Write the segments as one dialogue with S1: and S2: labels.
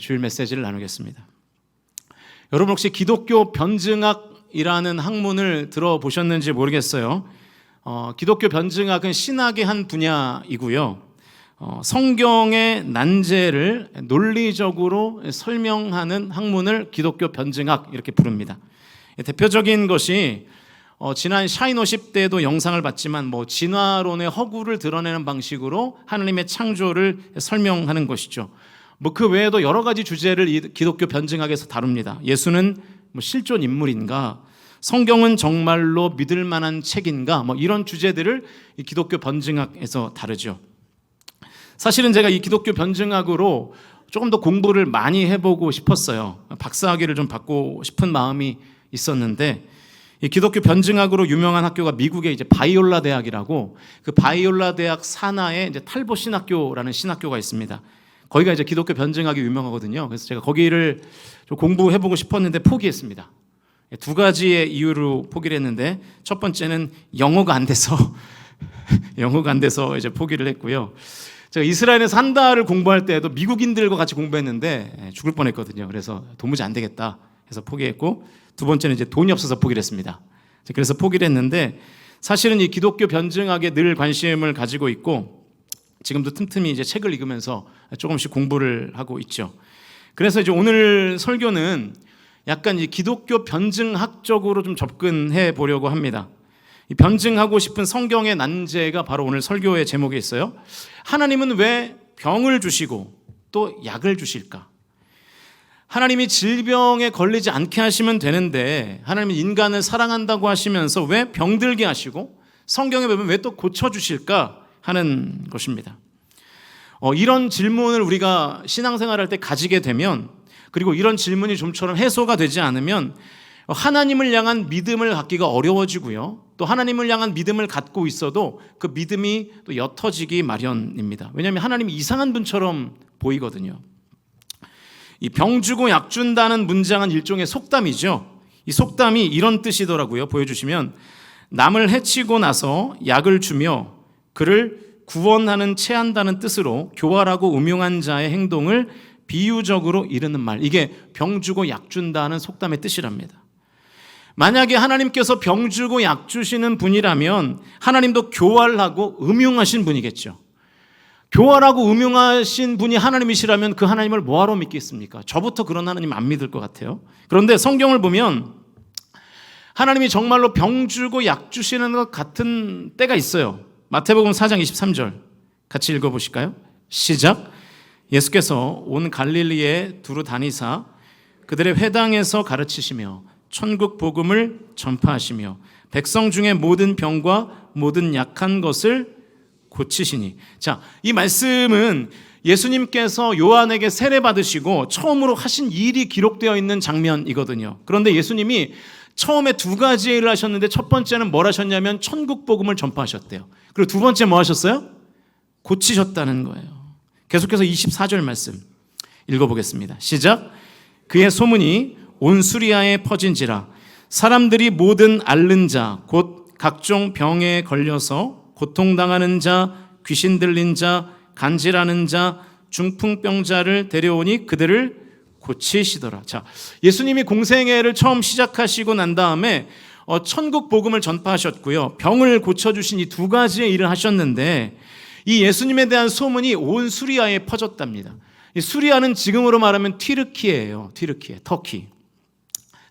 S1: 주일 메시지를 나누겠습니다. 여러분 혹시 기독교 변증학이라는 학문을 들어보셨는지 모르겠어요. 기독교 변증학은 신학의 한 분야이고요. 성경의 난제를 논리적으로 설명하는 학문을 기독교 변증학 이렇게 부릅니다. 대표적인 것이 지난 샤이노십 때도 영상을 봤지만 진화론의 허구를 드러내는 방식으로 하나님의 창조를 설명하는 것이죠. 그 외에도 여러 가지 주제를 이 기독교 변증학에서 다룹니다. 예수는 실존 인물인가? 성경은 정말로 믿을 만한 책인가? 이런 주제들을 이 기독교 변증학에서 다루죠. 사실은 제가 이 기독교 변증학으로 조금 더 공부를 많이 해보고 싶었어요. 박사학위를 좀 받고 싶은 마음이 있었는데, 이 기독교 변증학으로 유명한 학교가 미국의 이제 바이올라 대학이라고, 그 바이올라 대학 산하에 이제 탈보 신학교라는 신학교가 있습니다. 거기가 이제 기독교 변증학이 유명하거든요. 그래서 제가 거기를 좀 공부해보고 싶었는데 포기했습니다. 두 가지의 이유로 포기를 했는데, 첫 번째는 영어가 안 돼서 이제 포기를 했고요. 제가 이스라엘에서 한 달을 공부할 때에도 미국인들과 같이 공부했는데 죽을 뻔했거든요. 그래서 도무지 안 되겠다 해서 포기했고, 두 번째는 이제 돈이 없어서 포기를 했습니다. 그래서 포기를 했는데, 사실은 이 기독교 변증학에 늘 관심을 가지고 있고 지금도 틈틈이 이제 책을 읽으면서 조금씩 공부를 하고 있죠. 그래서 이제 오늘 설교는 약간 이 기독교 변증학적으로 좀 접근해 보려고 합니다. 이 변증하고 싶은 성경의 난제가 바로 오늘 설교의 제목에 있어요. 하나님은 왜 병을 주시고 또 약을 주실까? 하나님이 질병에 걸리지 않게 하시면 되는데 하나님은 인간을 사랑한다고 하시면서 왜 병들게 하시고 성경에 보면 왜 또 고쳐주실까 하는 것입니다. 이런 질문을 우리가 신앙생활할 때 가지게 되면, 그리고 이런 질문이 좀처럼 해소가 되지 않으면 하나님을 향한 믿음을 갖기가 어려워지고요. 또 하나님을 향한 믿음을 갖고 있어도 그 믿음이 또 옅어지기 마련입니다. 왜냐하면 하나님이 이상한 분처럼 보이거든요. 이 병 주고 약 준다는 문장은 일종의 속담이죠. 이 속담이 이런 뜻이더라고요. 보여주시면, 남을 해치고 나서 약을 주며 그를 구원하는 체한다는 뜻으로 교활하고 음흉한 자의 행동을 비유적으로 이르는 말. 이게 병 주고 약 준다는 속담의 뜻이랍니다. 만약에 하나님께서 병 주고 약 주시는 분이라면 하나님도 교활하고 음흉하신 분이겠죠. 교활하고 음흉하신 분이 하나님이시라면 그 하나님을 뭐하러 믿겠습니까? 저부터 그런 하나님 안 믿을 것 같아요. 그런데 성경을 보면 하나님이 정말로 병 주고 약 주시는 것 같은 때가 있어요. 마태복음 4장 23절 같이 읽어보실까요? 시작. 예수께서 온 갈릴리에 두루 다니사 그들의 회당에서 가르치시며 천국 복음을 전파하시며 백성 중에 모든 병과 모든 약한 것을 고치시니. 자, 이 말씀은 예수님께서 요한에게 세례 받으시고 처음으로 하신 일이 기록되어 있는 장면이거든요. 그런데 예수님이 처음에 두 가지의 일을 하셨는데, 첫 번째는 뭘 하셨냐면 천국 복음을 전파하셨대요. 그리고 두 번째 뭐 하셨어요? 고치셨다는 거예요. 계속해서 24절 말씀 읽어보겠습니다. 시작. 그의 소문이 온 수리아에 퍼진지라 사람들이 모든 앓는 자 곧 각종 병에 걸려서 고통당하는 자, 귀신 들린 자, 간질하는 자, 중풍병자를 데려오니 그들을 고치시더라. 자, 예수님이 공생애를 처음 시작하시고 난 다음에 천국 복음을 전파하셨고요, 병을 고쳐주신 이 두 가지의 일을 하셨는데, 이 예수님에 대한 소문이 온 수리아에 퍼졌답니다. 이 수리아는 지금으로 말하면 튀르키예요. 튀르키, 터키.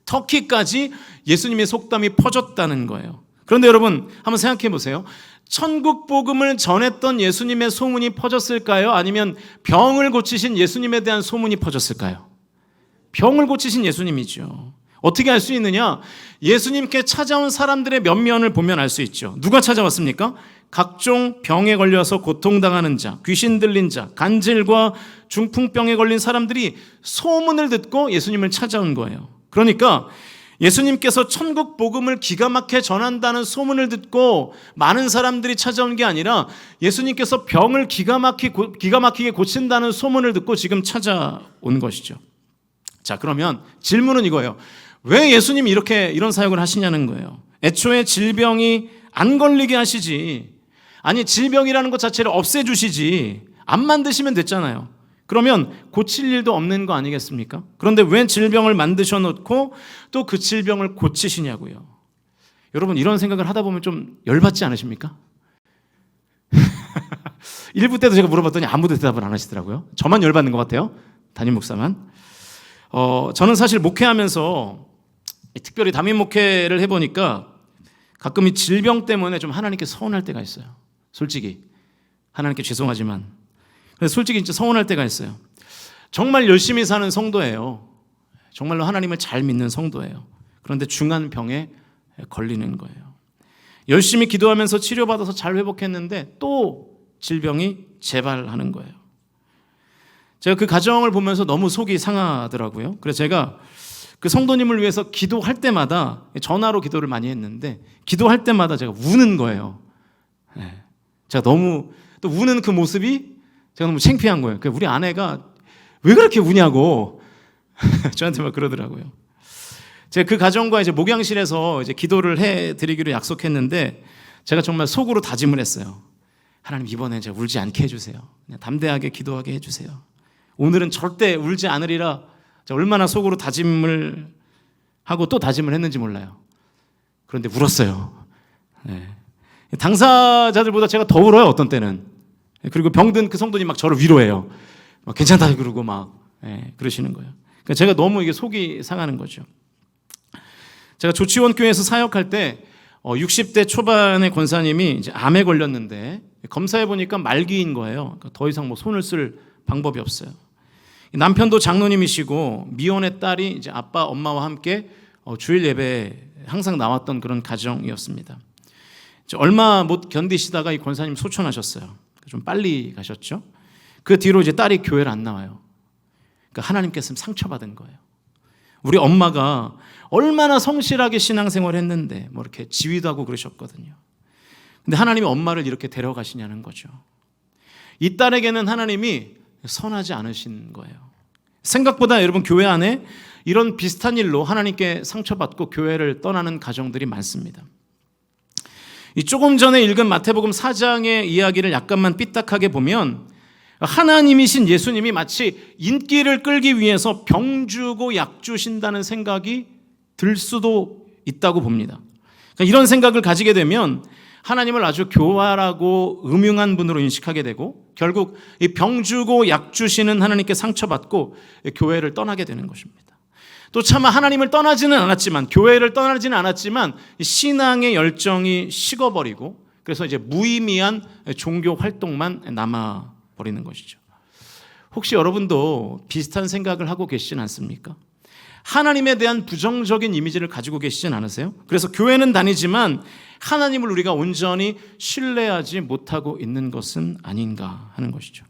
S1: 터키까지 예수님의 속담이 퍼졌다는 거예요. 그런데 여러분 한번 생각해 보세요. 천국 복음을 전했던 예수님의 소문이 퍼졌을까요? 아니면 병을 고치신 예수님에 대한 소문이 퍼졌을까요? 병을 고치신 예수님이죠. 어떻게 알 수 있느냐? 예수님께 찾아온 사람들의 면면을 보면 알 수 있죠. 누가 찾아왔습니까? 각종 병에 걸려서 고통당하는 자, 귀신 들린 자, 간질과 중풍병에 걸린 사람들이 소문을 듣고 예수님을 찾아온 거예요. 그러니까 예수님께서 천국 복음을 기가 막히게 전한다는 소문을 듣고 많은 사람들이 찾아온 게 아니라 예수님께서 병을 기가 막히게 고친다는 소문을 듣고 지금 찾아온 것이죠. 자, 그러면 질문은 이거예요. 왜 예수님이 이런 사역을 하시냐는 거예요. 애초에 질병이 안 걸리게 하시지, 아니 질병이라는 것 자체를 없애주시지, 안 만드시면 됐잖아요. 그러면 고칠 일도 없는 거 아니겠습니까? 그런데 왜 질병을 만드셔 놓고 또 그 질병을 고치시냐고요. 여러분, 이런 생각을 하다 보면 좀 열받지 않으십니까? 1부 때도 제가 물어봤더니 아무도 대답을 안 하시더라고요. 저만 열받는 것 같아요. 담임 목사만. 저는 사실 목회하면서 특별히 담임 목회를 해보니까 가끔 이 질병 때문에 좀 하나님께 서운할 때가 있어요. 솔직히 하나님께 죄송하지만 솔직히 진짜 서운할 때가 있어요. 정말 열심히 사는 성도예요. 정말로 하나님을 잘 믿는 성도예요. 그런데 중한 병에 걸리는 거예요. 열심히 기도하면서 치료받아서 잘 회복했는데 또 질병이 재발하는 거예요. 제가 그 가정을 보면서 너무 속이 상하더라고요. 그래서 제가 그 성도님을 위해서 기도할 때마다, 전화로 기도를 많이 했는데 기도할 때마다 제가 우는 거예요. 제가 너무 또 우는 그 모습이 제가 너무 창피한 거예요. 우리 아내가 왜 그렇게 우냐고 저한테 막 그러더라고요. 제가 그 가정과 이제 목양실에서 이제 기도를 해드리기로 약속했는데 제가 정말 속으로 다짐을 했어요. 하나님, 이번엔 제가 울지 않게 해주세요. 그냥 담대하게 기도하게 해주세요. 오늘은 절대 울지 않으리라. 얼마나 속으로 다짐을 하고 또 다짐을 했는지 몰라요. 그런데 울었어요. 당사자들보다 제가 더 울어요, 어떤 때는. 그리고 병든 그 성도님 막 저를 위로해요. 막 괜찮다 그러고 막 그러시는 거예요. 그러니까 제가 너무 이게 속이 상하는 거죠. 제가 조치원교회에서 사역할 때 60대 초반의 권사님이 이제 암에 걸렸는데 검사해 보니까 말기인 거예요. 그러니까 더 이상 뭐 손을 쓸 방법이 없어요. 남편도 장로님이시고 미혼의 딸이 이제 아빠, 엄마와 함께 주일 예배에 항상 나왔던 그런 가정이었습니다. 얼마 못 견디시다가 이 권사님 소천하셨어요. 좀 빨리 가셨죠. 그 뒤로 이제 딸이 교회를 안 나와요. 그러니까 하나님께서 상처받은 거예요. 우리 엄마가 얼마나 성실하게 신앙생활을 했는데 뭐 이렇게 지휘도 하고 그러셨거든요. 근데 하나님이 엄마를 이렇게 데려가시냐는 거죠. 이 딸에게는 하나님이 선하지 않으신 거예요. 생각보다 여러분, 교회 안에 이런 비슷한 일로 하나님께 상처받고 교회를 떠나는 가정들이 많습니다. 이 조금 전에 읽은 마태복음 4장의 이야기를 약간만 삐딱하게 보면 하나님이신 예수님이 마치 인기를 끌기 위해서 병 주고 약 주신다는 생각이 들 수도 있다고 봅니다. 그러니까 이런 생각을 가지게 되면 하나님을 아주 교활하고 음흉한 분으로 인식하게 되고 결국 이 병 주고 약 주시는 하나님께 상처받고 교회를 떠나게 되는 것입니다. 또 차마 하나님을 떠나지는 않았지만, 교회를 떠나지는 않았지만 신앙의 열정이 식어버리고 그래서 이제 무의미한 종교 활동만 남아버리는 것이죠. 혹시 여러분도 비슷한 생각을 하고 계시진 않습니까? 하나님에 대한 부정적인 이미지를 가지고 계시진 않으세요? 그래서 교회는 다니지만 하나님을 우리가 온전히 신뢰하지 못하고 있는 것은 아닌가 하는 것이죠.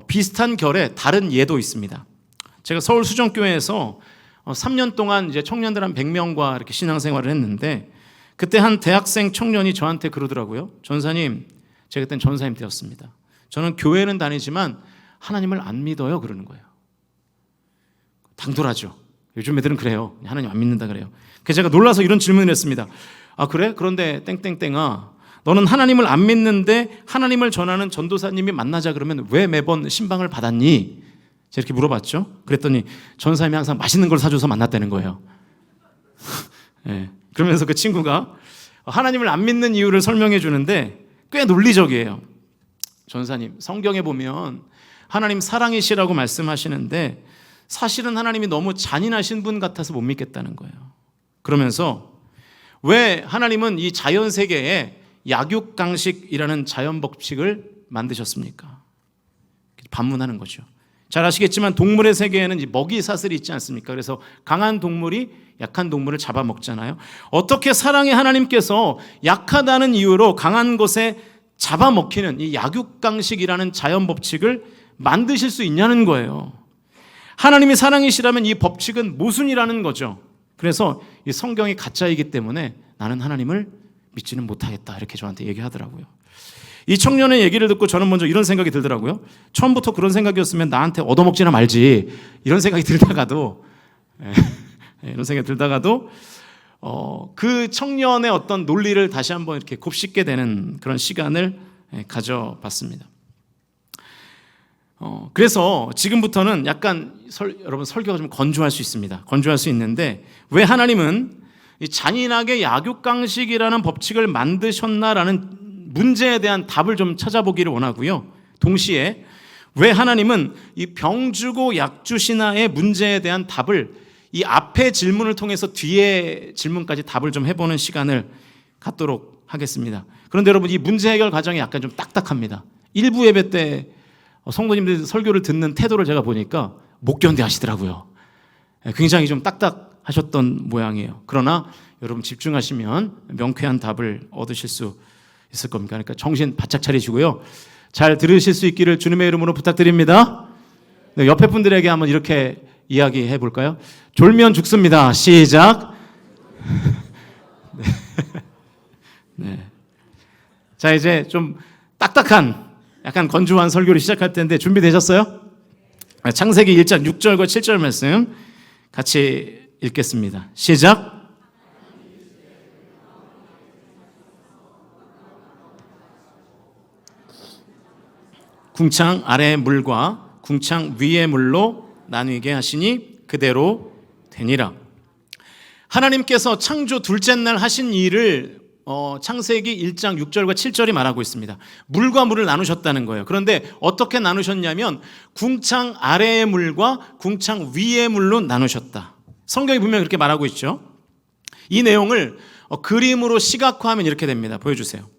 S1: 비슷한 결의 다른 예도 있습니다. 제가 서울 수정교회에서 3년 동안 이제 청년들 한 100명과 이렇게 신앙생활을 했는데 그때 한 대학생 청년이 저한테 그러더라고요. 전사님, 제가 그때는 전사님 되었습니다. 저는 교회는 다니지만 하나님을 안 믿어요. 그러는 거예요. 당돌하죠. 요즘 애들은 그래요. 하나님 안 믿는다 그래요. 그래서 제가 놀라서 이런 질문을 했습니다. 아, 그래? 그런데 땡땡땡아, 너는 하나님을 안 믿는데 하나님을 전하는 전도사님이 만나자 그러면 왜 매번 신방을 받았니? 제가 이렇게 물어봤죠. 그랬더니 전사님이 항상 맛있는 걸 사줘서 만났다는 거예요. 네. 그러면서 그 친구가 하나님을 안 믿는 이유를 설명해 주는데 꽤 논리적이에요. 전사님, 성경에 보면 하나님 사랑이시라고 말씀하시는데 사실은 하나님이 너무 잔인하신 분 같아서 못 믿겠다는 거예요. 그러면서 왜 하나님은 이 자연 세계에 약육강식이라는 자연 법칙을 만드셨습니까? 반문하는 거죠. 잘 아시겠지만 동물의 세계에는 먹이 사슬이 있지 않습니까? 그래서 강한 동물이 약한 동물을 잡아먹잖아요. 어떻게 사랑의 하나님께서 약하다는 이유로 강한 것에 잡아먹히는 이 약육강식이라는 자연 법칙을 만드실 수 있냐는 거예요. 하나님이 사랑이시라면 이 법칙은 모순이라는 거죠. 그래서 이 성경이 가짜이기 때문에 나는 하나님을 믿지는 못하겠다, 이렇게 저한테 얘기하더라고요. 이 청년의 얘기를 듣고 저는 먼저 이런 생각이 들더라고요. 처음부터 그런 생각이었으면 나한테 얻어먹지나 말지, 이런 생각이 들다가도 이런 생각이 들다가도 그 청년의 어떤 논리를 다시 한번 이렇게 곱씹게 되는 그런 시간을 가져봤습니다. 그래서 지금부터는 약간 여러분 설교가 좀 건조할 수 있습니다. 건조할 수 있는데 왜 하나님은 이 잔인하게 약육강식이라는 법칙을 만드셨나라는 문제에 대한 답을 좀 찾아보기를 원하고요. 동시에 왜 하나님은 이 병주고 약주시나의 문제에 대한 답을 이 앞의 질문을 통해서 뒤에 질문까지 답을 좀 해보는 시간을 갖도록 하겠습니다. 그런데 여러분 이 문제 해결 과정이 약간 좀 딱딱합니다. 일부 예배 때 성도님들 설교를 듣는 태도를 제가 보니까 못 견뎌 하시더라고요. 굉장히 좀 딱딱하셨던 모양이에요. 그러나 여러분 집중하시면 명쾌한 답을 얻으실 수 있을 겁니다. 그러니까 정신 바짝 차리시고요. 잘 들으실 수 있기를 주님의 이름으로 부탁드립니다. 네, 옆에 분들에게 한번 이렇게 이야기해 볼까요? 졸면 죽습니다. 시작. 네. 네. 자, 이제 좀 딱딱한 약간 건조한 설교를 시작할 텐데 준비되셨어요? 창세기 1장 6절과 7절 말씀 같이 읽겠습니다. 시작. 궁창 아래의 물과 궁창 위의 물로 나뉘게 하시니 그대로 되니라. 하나님께서 창조 둘째 날 하신 일을 창세기 1장 6절과 7절이 말하고 있습니다. 물과 물을 나누셨다는 거예요. 그런데 어떻게 나누셨냐면 궁창 아래의 물과 궁창 위의 물로 나누셨다. 성경이 분명히 그렇게 말하고 있죠. 이 내용을 그림으로 시각화하면 이렇게 됩니다. 보여주세요.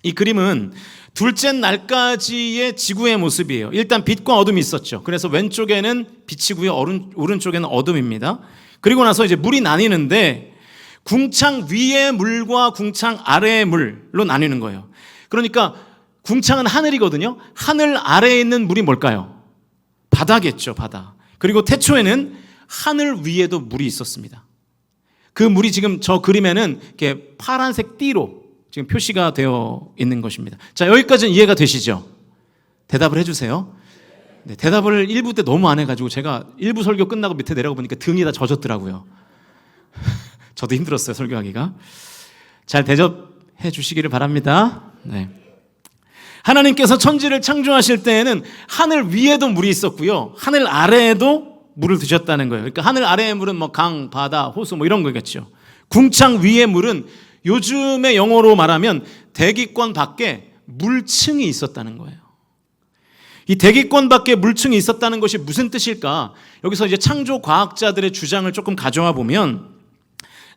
S1: 이 그림은 둘째 날까지의 지구의 모습이에요. 일단 빛과 어둠이 있었죠. 그래서 왼쪽에는 빛이고요. 오른쪽에는 어둠입니다. 그리고 나서 이제 물이 나뉘는데 궁창 위의 물과 궁창 아래의 물로 나뉘는 거예요. 그러니까 궁창은 하늘이거든요. 하늘 아래에 있는 물이 뭘까요? 바다겠죠, 바다. 그리고 태초에는 하늘 위에도 물이 있었습니다. 그 물이 지금 저 그림에는 이렇게 파란색 띠로 지금 표시가 되어 있는 것입니다. 자, 여기까지는 이해가 되시죠? 대답을 해주세요. 네, 대답을 1부 때 너무 안 해가지고 제가 1부 설교 끝나고 밑에 내려가 보니까 등이 다 젖었더라고요. 저도 힘들었어요, 설교하기가. 잘 대접해 주시기를 바랍니다. 네. 하나님께서 천지를 창조하실 때에는 하늘 위에도 물이 있었고요. 하늘 아래에도 물을 두셨다는 거예요. 그러니까 하늘 아래의 물은 뭐 강, 바다, 호수 뭐 이런 거겠죠. 궁창 위의 물은 요즘의 영어로 말하면 대기권 밖에 물층이 있었다는 거예요. 이 대기권 밖에 물층이 있었다는 것이 무슨 뜻일까? 여기서 이제 창조 과학자들의 주장을 조금 가져와 보면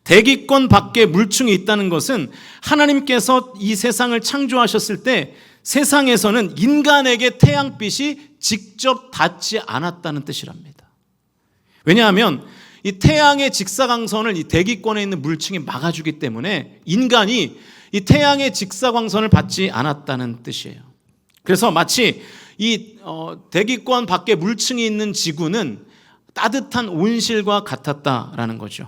S1: 대기권 밖에 물층이 있다는 것은 하나님께서 이 세상을 창조하셨을 때 세상에서는 인간에게 태양빛이 직접 닿지 않았다는 뜻이랍니다. 왜냐하면 이 태양의 직사광선을 이 대기권에 있는 물층이 막아주기 때문에 인간이 이 태양의 직사광선을 받지 않았다는 뜻이에요. 그래서 마치 이 대기권 밖에 물층이 있는 지구는 따뜻한 온실과 같았다라는 거죠.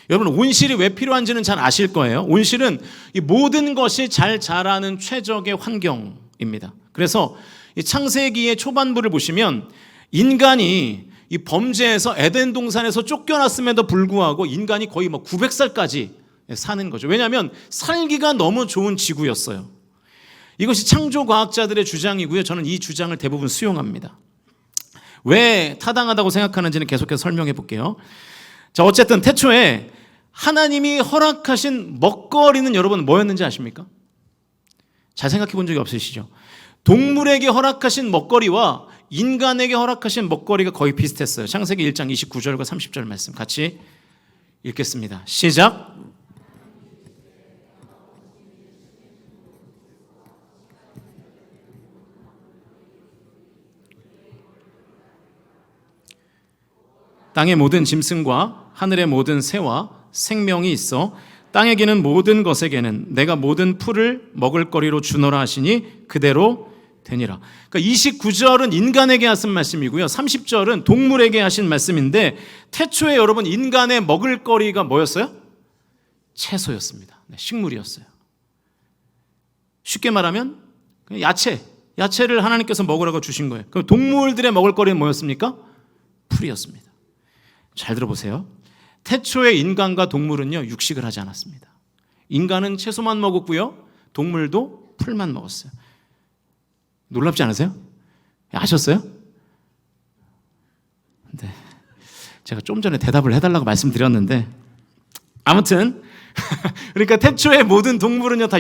S1: 여러분, 온실이 왜 필요한지는 잘 아실 거예요. 온실은 이 모든 것이 잘 자라는 최적의 환경입니다. 그래서 이 창세기의 초반부를 보시면 인간이 이 범죄에서 에덴 동산에서 쫓겨났음에도 불구하고 인간이 거의 뭐 900살까지 사는 거죠. 왜냐하면 살기가 너무 좋은 지구였어요. 이것이 창조 과학자들의 주장이고요. 저는 이 주장을 대부분 수용합니다. 왜 타당하다고 생각하는지는 계속해서 설명해 볼게요. 자, 어쨌든 태초에 하나님이 허락하신 먹거리는 여러분 뭐였는지 아십니까? 잘 생각해 본 적이 없으시죠? 동물에게 허락하신 먹거리와 인간에게 허락하신 먹거리가 거의 비슷했어요. 창세기 1장 29절과 30절 말씀 같이 읽겠습니다. 시작. 땅의 모든 짐승과 하늘의 모든 새와 생명이 있어 땅에 기는 모든 것에게는 내가 모든 풀을 먹을 거리로 주노라 하시니 그대로 되니라. 그러니까 29절은 인간에게 하신 말씀이고요. 30절은 동물에게 하신 말씀인데 태초에 여러분 인간의 먹을 거리가 뭐였어요? 채소였습니다. 네, 식물이었어요. 쉽게 말하면 그냥 야채를 하나님께서 먹으라고 주신 거예요. 그럼 동물들의 먹을 거리는 뭐였습니까? 풀이었습니다. 잘 들어보세요. 태초의 인간과 동물은요, 육식을 하지 않았습니다. 인간은 채소만 먹었고요, 동물도 풀만 먹었어요. 놀랍지 않으세요? 아셨어요? 네. 제가 좀 전에 대답을 해달라고 말씀드렸는데 아무튼 그러니까 태초의 모든 동물은요 다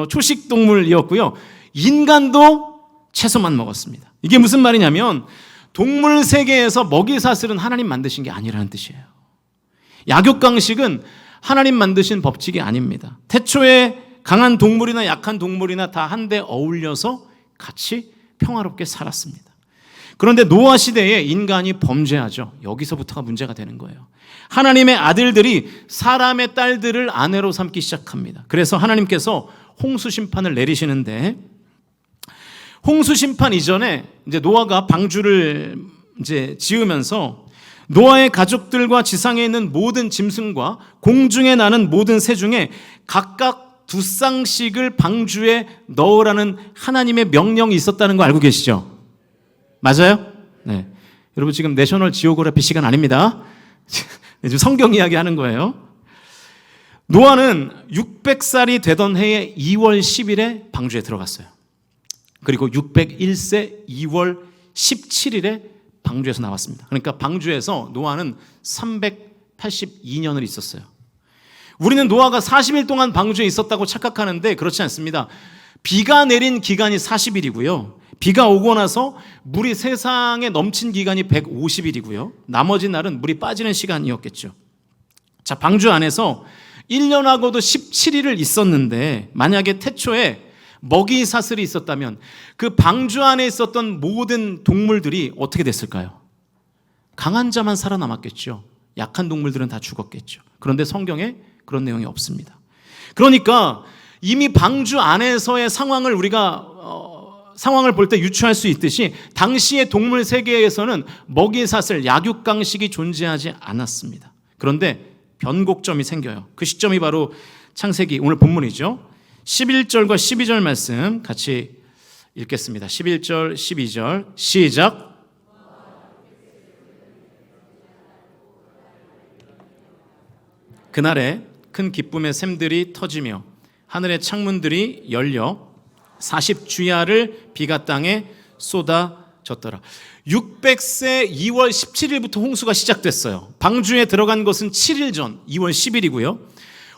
S1: 초식 동물이었고요. 인간도 채소만 먹었습니다. 이게 무슨 말이냐면 동물 세계에서 먹이 사슬은 하나님 만드신 게 아니라는 뜻이에요. 약육강식은 하나님 만드신 법칙이 아닙니다. 태초에 강한 동물이나 약한 동물이나 다 한데 어울려서 같이 평화롭게 살았습니다. 그런데 노아 시대에 인간이 범죄하죠. 여기서부터가 문제가 되는 거예요. 하나님의 아들들이 사람의 딸들을 아내로 삼기 시작합니다. 그래서 하나님께서 홍수 심판을 내리시는데 홍수 심판 이전에 이제 노아가 방주를 이제 지으면서 노아의 가족들과 지상에 있는 모든 짐승과 공중에 나는 모든 새 중에 각각 2쌍씩을 방주에 넣으라는 하나님의 명령이 있었다는 거 알고 계시죠? 맞아요? 네. 여러분 지금 내셔널 지오그래피 시간 아닙니다. 지금 성경 이야기 하는 거예요. 노아는 600살이 되던 해의 2월 10일에 방주에 들어갔어요. 그리고 601세 2월 17일에 방주에서 나왔습니다. 그러니까 방주에서 노아는 382년을 있었어요. 우리는 노아가 40일 동안 방주에 있었다고 착각하는데 그렇지 않습니다. 비가 내린 기간이 40일이고요. 비가 오고 나서 물이 세상에 넘친 기간이 150일이고요. 나머지 날은 물이 빠지는 시간이었겠죠. 자, 방주 안에서 1년하고도 17일을 있었는데 만약에 태초에 먹이 사슬이 있었다면 그 방주 안에 있었던 모든 동물들이 어떻게 됐을까요? 강한 자만 살아남았겠죠. 약한 동물들은 다 죽었겠죠. 그런데 성경에 그런 내용이 없습니다. 그러니까 이미 방주 안에서의 상황을 우리가 상황을 볼 때 유추할 수 있듯이 당시의 동물 세계에서는 먹이 사슬, 약육강식이 존재하지 않았습니다. 그런데 변곡점이 생겨요. 그 시점이 바로 창세기 오늘 본문이죠. 11절과 12절 말씀 같이 읽겠습니다. 11절, 12절 시작. 그날에 큰 기쁨의 샘들이 터지며 하늘의 창문들이 열려 40주야를 비가 땅에 쏟아졌더라. 600세 2월 17일부터 홍수가 시작됐어요. 방주에 들어간 것은 7일 전 2월 10일이고요.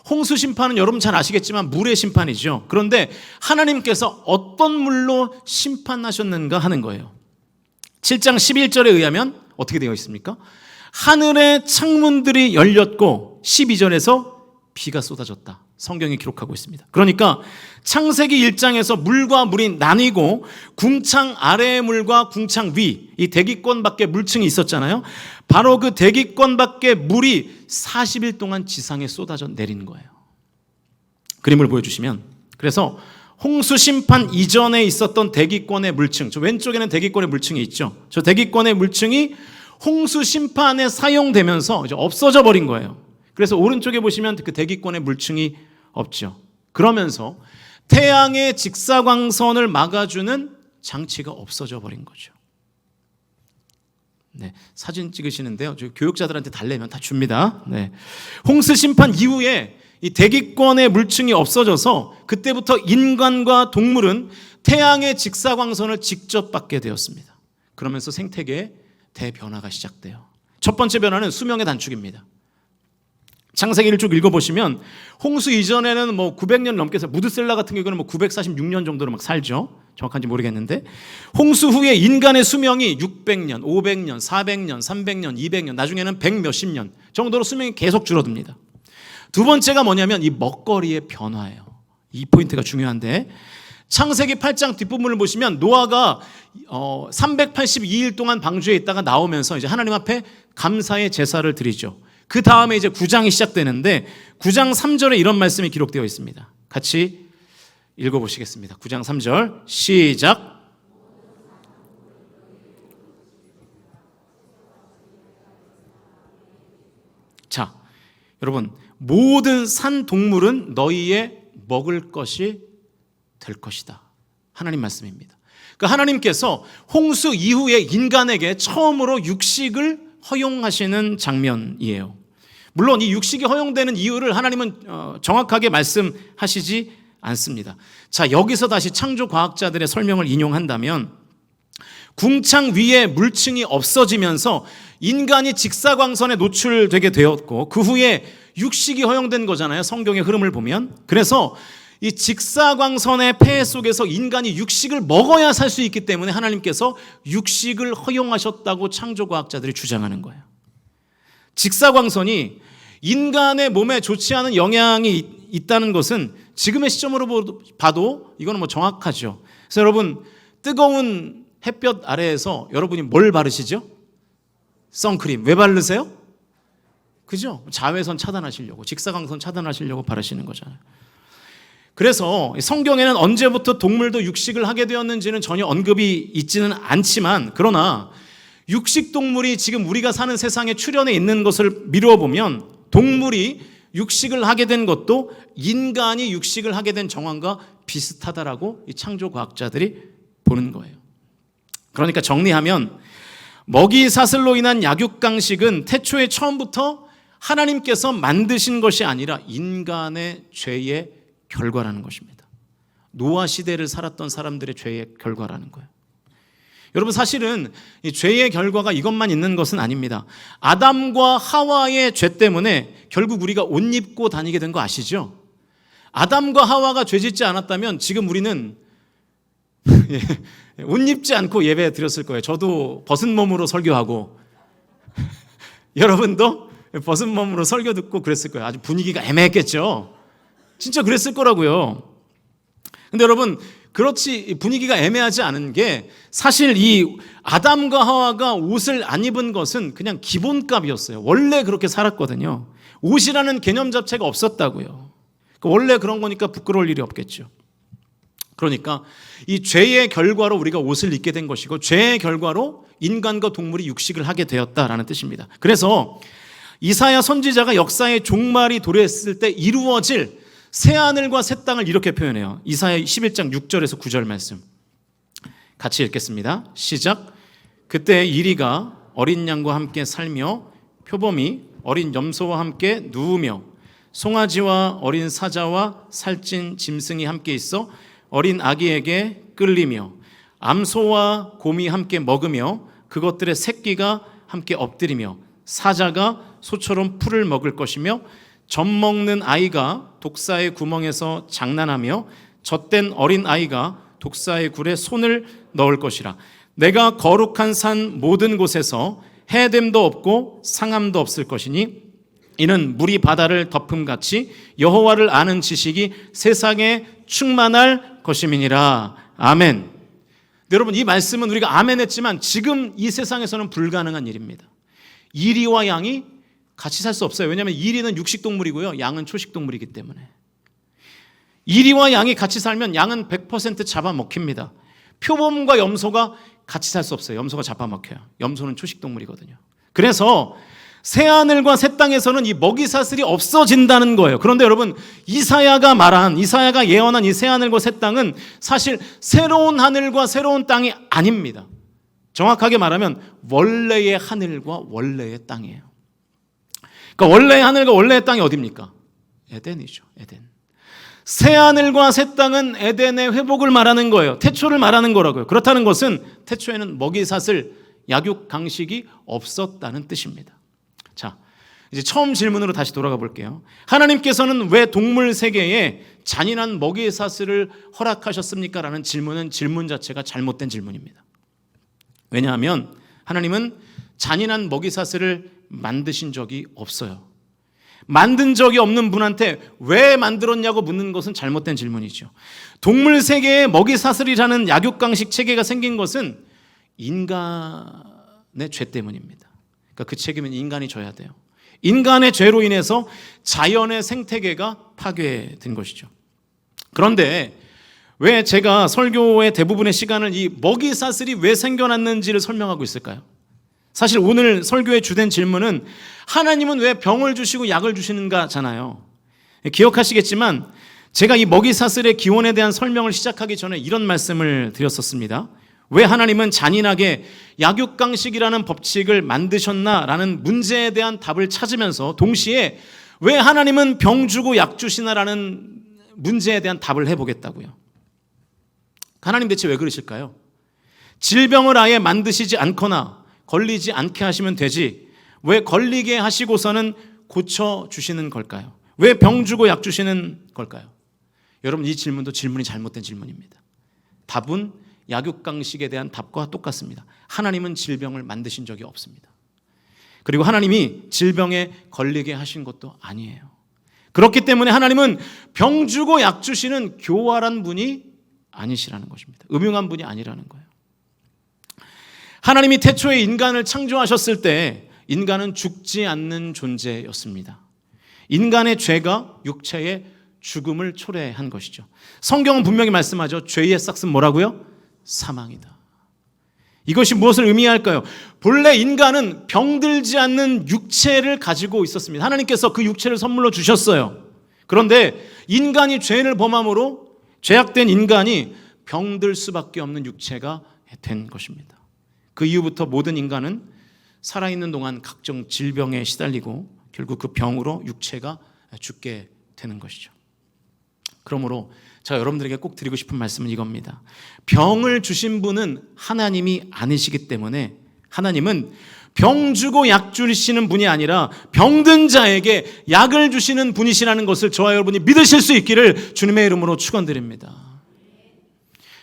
S1: 홍수 심판은 여러분 잘 아시겠지만 물의 심판이죠. 그런데 하나님께서 어떤 물로 심판하셨는가 하는 거예요. 7장 11절에 의하면 어떻게 되어 있습니까? 하늘의 창문들이 열렸고 12절에서 비가 쏟아졌다. 성경이 기록하고 있습니다. 그러니까 창세기 1장에서 물과 물이 나뉘고 궁창 아래의 물과 궁창 위, 이 대기권 밖에 물층이 있었잖아요. 바로 그 대기권 밖에 물이 40일 동안 지상에 쏟아져 내리는 거예요. 그림을 보여주시면, 그래서 홍수 심판 이전에 있었던 대기권의 물층, 저 왼쪽에는 대기권의 물층이 있죠. 저 대기권의 물층이 홍수 심판에 사용되면서 이제 없어져 버린 거예요. 그래서 오른쪽에 보시면 그 대기권의 물층이 없죠. 그러면서 태양의 직사광선을 막아주는 장치가 없어져 버린 거죠. 네, 사진 찍으시는데요. 저 교육자들한테 달래면 다 줍니다. 네. 홍수 심판 이후에 이 대기권의 물층이 없어져서 그때부터 인간과 동물은 태양의 직사광선을 직접 받게 되었습니다. 그러면서 생태계의 대변화가 시작돼요. 첫 번째 변화는 수명의 단축입니다. 창세기를 쭉 읽어보시면 홍수 이전에는 900년 넘게 해서 무드셀라 같은 경우는 946년 정도로 막 살죠. 정확한지 모르겠는데 홍수 후에 인간의 수명이 600년, 500년, 400년, 300년, 200년, 나중에는 100 몇십 년 정도로 수명이 계속 줄어듭니다. 두 번째가 뭐냐면 이 먹거리의 변화예요. 이 포인트가 중요한데 창세기 8장 뒷부분을 보시면 노아가 382일 동안 방주에 있다가 나오면서 이제 하나님 앞에 감사의 제사를 드리죠. 그 다음에 이제 9장이 시작되는데 9장 3절에 이런 말씀이 기록되어 있습니다. 같이 읽어보시겠습니다. 9장 3절 시작. 자, 여러분 모든 산 동물은 너희의 먹을 것이 될 것이다. 하나님 말씀입니다. 그러니까 하나님께서 홍수 이후에 인간에게 처음으로 육식을 허용하시는 장면이에요. 물론 이 육식이 허용되는 이유를 하나님은 정확하게 말씀하시지 않습니다. 자, 여기서 다시 창조 과학자들의 설명을 인용한다면 궁창 위에 물층이 없어지면서 인간이 직사광선에 노출되게 되었고 그 후에 육식이 허용된 거잖아요. 성경의 흐름을 보면. 그래서 이 직사광선의 폐해 속에서 인간이 육식을 먹어야 살 수 있기 때문에 하나님께서 육식을 허용하셨다고 창조과학자들이 주장하는 거예요. 직사광선이 인간의 몸에 좋지 않은 영향이 있다는 것은 지금의 시점으로 봐도 이거는 뭐 정확하죠. 그래서 여러분, 뜨거운 햇볕 아래에서 여러분이 뭘 바르시죠? 선크림. 왜 바르세요? 그죠? 자외선 차단하시려고, 직사광선 차단하시려고 바르시는 거잖아요. 그래서 성경에는 언제부터 동물도 육식을 하게 되었는지는 전혀 언급이 있지는 않지만, 그러나 육식동물이 지금 우리가 사는 세상에 출현해 있는 것을 미루어 보면 동물이 육식을 하게 된 것도 인간이 육식을 하게 된 정황과 비슷하다라고 이 창조과학자들이 보는 거예요. 그러니까 정리하면 먹이 사슬로 인한 약육강식은 태초에 처음부터 하나님께서 만드신 것이 아니라 인간의 죄의 결과라는 것입니다. 노아 시대를 살았던 사람들의 죄의 결과라는 거예요. 여러분, 사실은 이 죄의 결과가 이것만 있는 것은 아닙니다. 아담과 하와의 죄 때문에 결국 우리가 옷 입고 다니게 된 거 아시죠? 아담과 하와가 죄 짓지 않았다면 지금 우리는 옷 입지 않고 예배 드렸을 거예요. 저도 벗은 몸으로 설교하고 여러분도 벗은 몸으로 설교 듣고 그랬을 거예요. 아주 분위기가 애매했겠죠. 진짜 그랬을 거라고요. 근데 여러분, 그렇지 분위기가 애매하지 않은 게 사실 이 아담과 하와가 옷을 안 입은 것은 그냥 기본값이었어요. 원래 그렇게 살았거든요. 옷이라는 개념 자체가 없었다고요. 원래 그런 거니까 부끄러울 일이 없겠죠. 그러니까 이 죄의 결과로 우리가 옷을 입게 된 것이고 죄의 결과로 인간과 동물이 육식을 하게 되었다라는 뜻입니다. 그래서 이사야 선지자가 역사의 종말이 도래했을 때 이루어질 새하늘과 새 땅을 이렇게 표현해요. 이사야 11장 6절에서 9절 말씀 같이 읽겠습니다. 시작. 그때 이리가 어린 양과 함께 살며 표범이 어린 염소와 함께 누우며 송아지와 어린 사자와 살찐 짐승이 함께 있어 어린 아기에게 끌리며 암소와 곰이 함께 먹으며 그것들의 새끼가 함께 엎드리며 사자가 소처럼 풀을 먹을 것이며 젖 먹는 아이가 독사의 구멍에서 장난하며 젖된 어린 아이가 독사의 굴에 손을 넣을 것이라. 내가 거룩한 산 모든 곳에서 해됨도 없고 상함도 없을 것이니 이는 물이 바다를 덮음같이 여호와를 아는 지식이 세상에 충만할 것임이니라. 아멘. 여러분, 이 말씀은 우리가 아멘 했지만 지금 이 세상에서는 불가능한 일입니다. 이리와 양이 같이 살 수 없어요. 왜냐하면 이리는 육식동물이고요, 양은 초식동물이기 때문에. 이리와 양이 같이 살면 양은 100% 잡아먹힙니다. 표범과 염소가 같이 살 수 없어요. 염소가 잡아먹혀요. 염소는 초식동물이거든요. 그래서 새하늘과 새 땅에서는 이 먹이사슬이 없어진다는 거예요. 그런데 여러분, 이사야가 예언한 이 새하늘과 새 땅은 사실 새로운 하늘과 새로운 땅이 아닙니다. 정확하게 말하면 원래의 하늘과 원래의 땅이에요. 그러니까 원래의 하늘과 원래의 땅이 어디입니까? 에덴이죠. 에덴. 새 하늘과 새 땅은 에덴의 회복을 말하는 거예요. 태초를 말하는 거라고요. 그렇다는 것은 태초에는 먹이사슬, 약육강식이 없었다는 뜻입니다. 자, 이제 처음 질문으로 다시 돌아가 볼게요. 하나님께서는 왜 동물 세계에 잔인한 먹이사슬을 허락하셨습니까? 라는 질문은 질문 자체가 잘못된 질문입니다. 왜냐하면 하나님은 잔인한 먹이사슬을 만드신 적이 없어요. 만든 적이 없는 분한테 왜 만들었냐고 묻는 것은 잘못된 질문이죠. 동물 세계에 먹이사슬이라는 약육강식 체계가 생긴 것은 인간의 죄 때문입니다. 그러니까 그 책임은 인간이 져야 돼요. 인간의 죄로 인해서 자연의 생태계가 파괴된 것이죠. 그런데 왜 제가 설교의 대부분의 시간을 이 먹이사슬이 왜 생겨났는지를 설명하고 있을까요? 사실 오늘 설교의 주된 질문은 하나님은 왜 병을 주시고 약을 주시는가잖아요. 기억하시겠지만 제가 이 먹이사슬의 기원에 대한 설명을 시작하기 전에 이런 말씀을 드렸었습니다. 왜 하나님은 잔인하게 약육강식이라는 법칙을 만드셨나라는 문제에 대한 답을 찾으면서 동시에 왜 하나님은 병 주고 약 주시나라는 문제에 대한 답을 해보겠다고요. 하나님 대체 왜 그러실까요? 질병을 아예 만드시지 않거나 걸리지 않게 하시면 되지 왜 걸리게 하시고서는 고쳐주시는 걸까요? 왜 병 주고 약 주시는 걸까요? 여러분, 이 질문도 질문이 잘못된 질문입니다. 답은 약육강식에 대한 답과 똑같습니다. 하나님은 질병을 만드신 적이 없습니다. 그리고 하나님이 질병에 걸리게 하신 것도 아니에요. 그렇기 때문에 하나님은 병 주고 약 주시는 교활한 분이 아니시라는 것입니다. 음흉한 분이 아니라는 거예요. 하나님이 태초에 인간을 창조하셨을 때 인간은 죽지 않는 존재였습니다. 인간의 죄가 육체의 죽음을 초래한 것이죠. 성경은 분명히 말씀하죠. 죄의 싹은 뭐라고요? 사망이다. 이것이 무엇을 의미할까요? 본래 인간은 병들지 않는 육체를 가지고 있었습니다. 하나님께서 그 육체를 선물로 주셨어요. 그런데 인간이 죄를 범함으로 죄악된 인간이 병들 수밖에 없는 육체가 된 것입니다. 그 이후부터 모든 인간은 살아있는 동안 각종 질병에 시달리고 결국 그 병으로 육체가 죽게 되는 것이죠. 그러므로 제가 여러분들에게 꼭 드리고 싶은 말씀은 이겁니다. 병을 주신 분은 하나님이 아니시기 때문에 하나님은 병 주고 약 주시는 분이 아니라 병든 자에게 약을 주시는 분이시라는 것을 저와 여러분이 믿으실 수 있기를 주님의 이름으로 축원드립니다.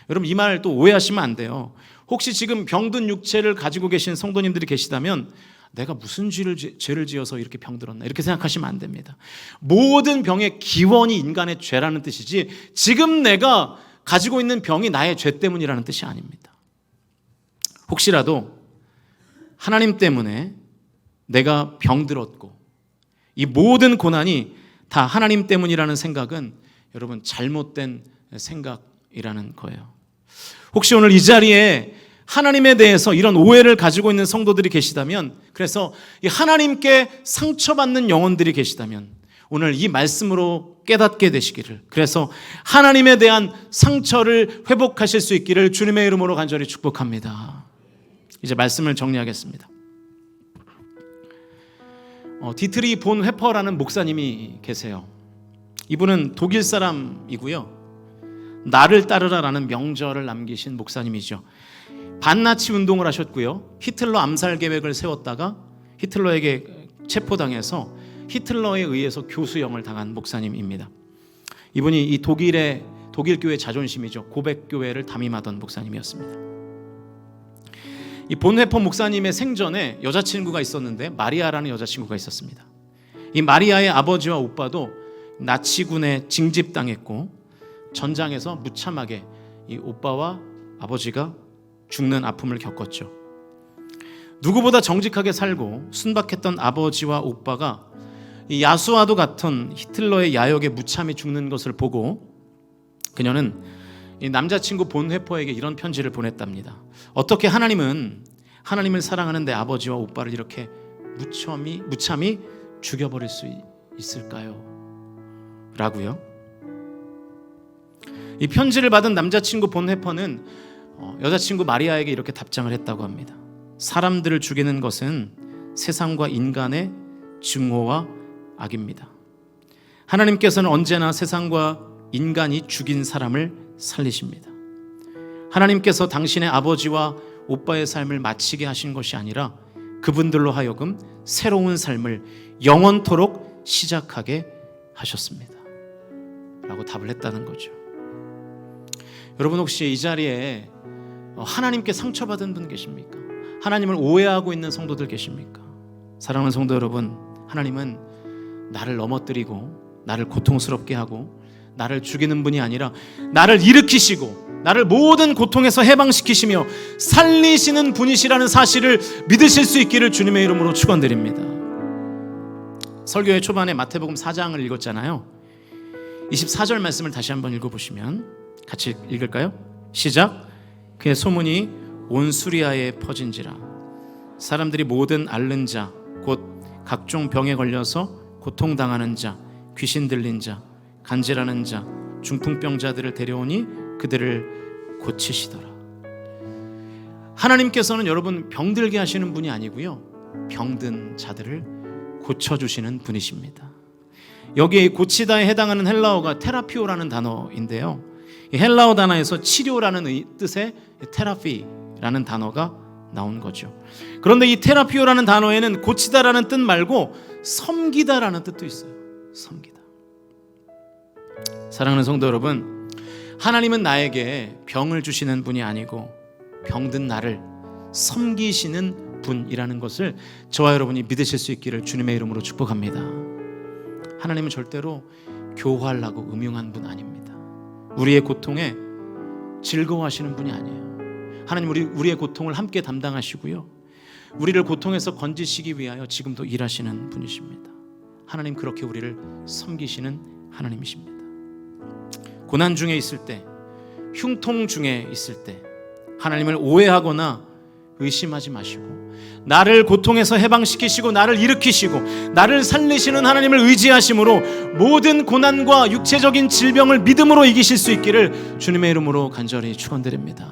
S1: 여러분, 이 말 또 오해하시면 안 돼요. 혹시 지금 병든 육체를 가지고 계신 성도님들이 계시다면 내가 무슨 죄를 지어서 이렇게 병들었나 이렇게 생각하시면 안 됩니다. 모든 병의 기원이 인간의 죄라는 뜻이지 지금 내가 가지고 있는 병이 나의 죄 때문이라는 뜻이 아닙니다. 혹시라도 하나님 때문에 내가 병들었고 이 모든 고난이 다 하나님 때문이라는 생각은 여러분 잘못된 생각이라는 거예요. 혹시 오늘 이 자리에 하나님에 대해서 이런 오해를 가지고 있는 성도들이 계시다면, 그래서 이 하나님께 상처받는 영혼들이 계시다면 오늘 이 말씀으로 깨닫게 되시기를, 그래서 하나님에 대한 상처를 회복하실 수 있기를 주님의 이름으로 간절히 축복합니다. 이제 말씀을 정리하겠습니다. 디트리 본 회퍼라는 목사님이 계세요. 이분은 독일 사람이고요. 나를 따르라라는 명절을 남기신 목사님이죠. 반나치 운동을 하셨고요. 히틀러 암살 계획을 세웠다가 히틀러에게 체포당해서 히틀러에 의해서 교수형을 당한 목사님입니다. 이분이 이 독일 교회 자존심이죠. 고백교회를 담임하던 목사님이었습니다. 이 본회퍼 목사님의 생전에 여자친구가 있었는데 마리아라는 여자친구가 있었습니다. 이 마리아의 아버지와 오빠도 나치군에 징집당했고 전장에서 무참하게 이 오빠와 아버지가 죽는 아픔을 겪었죠. 누구보다 정직하게 살고 순박했던 아버지와 오빠가 이 야수와도 같은 히틀러의 야욕에 무참히 죽는 것을 보고 그녀는 이 남자친구 본회퍼에게 이런 편지를 보냈답니다. 어떻게 하나님을 사랑하는 내 아버지와 오빠를 이렇게 무참히 죽여버릴 수 있을까요? 라고요. 이 편지를 받은 남자친구 본회퍼는 여자친구 마리아에게 이렇게 답장을 했다고 합니다. 사람들을 죽이는 것은 세상과 인간의 증오와 악입니다. 하나님께서는 언제나 세상과 인간이 죽인 사람을 살리십니다. 하나님께서 당신의 아버지와 오빠의 삶을 마치게 하신 것이 아니라 그분들로 하여금 새로운 삶을 영원토록 시작하게 하셨습니다. 라고 답을 했다는 거죠. 여러분, 혹시 이 자리에 하나님께 상처받은 분 계십니까? 하나님을 오해하고 있는 성도들 계십니까? 사랑하는 성도 여러분, 하나님은 나를 넘어뜨리고 나를 고통스럽게 하고 나를 죽이는 분이 아니라 나를 일으키시고 나를 모든 고통에서 해방시키시며 살리시는 분이시라는 사실을 믿으실 수 있기를 주님의 이름으로 축원드립니다. 설교의 초반에 마태복음 4장을 읽었잖아요. 24절 말씀을 다시 한번 읽어보시면 같이 읽을까요? 시작. 그의 소문이 온 수리아에 퍼진지라 사람들이 모든 앓는 자 곧 각종 병에 걸려서 고통당하는 자 귀신 들린 자 간질하는 자 중풍병자들을 데려오니 그들을 고치시더라. 하나님께서는 여러분 병들게 하시는 분이 아니고요, 병든 자들을 고쳐주시는 분이십니다. 여기에 고치다에 해당하는 헬라어가 테라피오라는 단어인데요, 이 헬라어 단어에서 치료라는 뜻의 테라피 테라피오라는 단어가 나온 거죠. 그런데 이 테라피오라는 단어에는 고치다라는 뜻 말고 섬기다라는 뜻도 있어요. 섬기다. 사랑하는 성도 여러분, 하나님은 나에게 병을 주시는 분이 아니고 병든 나를 섬기시는 분이라는 것을 저와 여러분이 믿으실 수 있기를 주님의 이름으로 축복합니다. 하나님은 절대로 교활하고 음흉한 분 아닙니다. 우리의 고통에 즐거워하시는 분이 아니에요. 하나님 우리의 고통을 함께 담당하시고요, 우리를 고통에서 건지시기 위하여 지금도 일하시는 분이십니다. 하나님 그렇게 우리를 섬기시는 하나님이십니다. 고난 중에 있을 때, 흉통 중에 있을 때 하나님을 오해하거나 의심하지 마시고 나를 고통에서 해방시키시고 나를 일으키시고 나를 살리시는 하나님을 의지하심으로 모든 고난과 육체적인 질병을 믿음으로 이기실 수 있기를 주님의 이름으로 간절히 축원드립니다.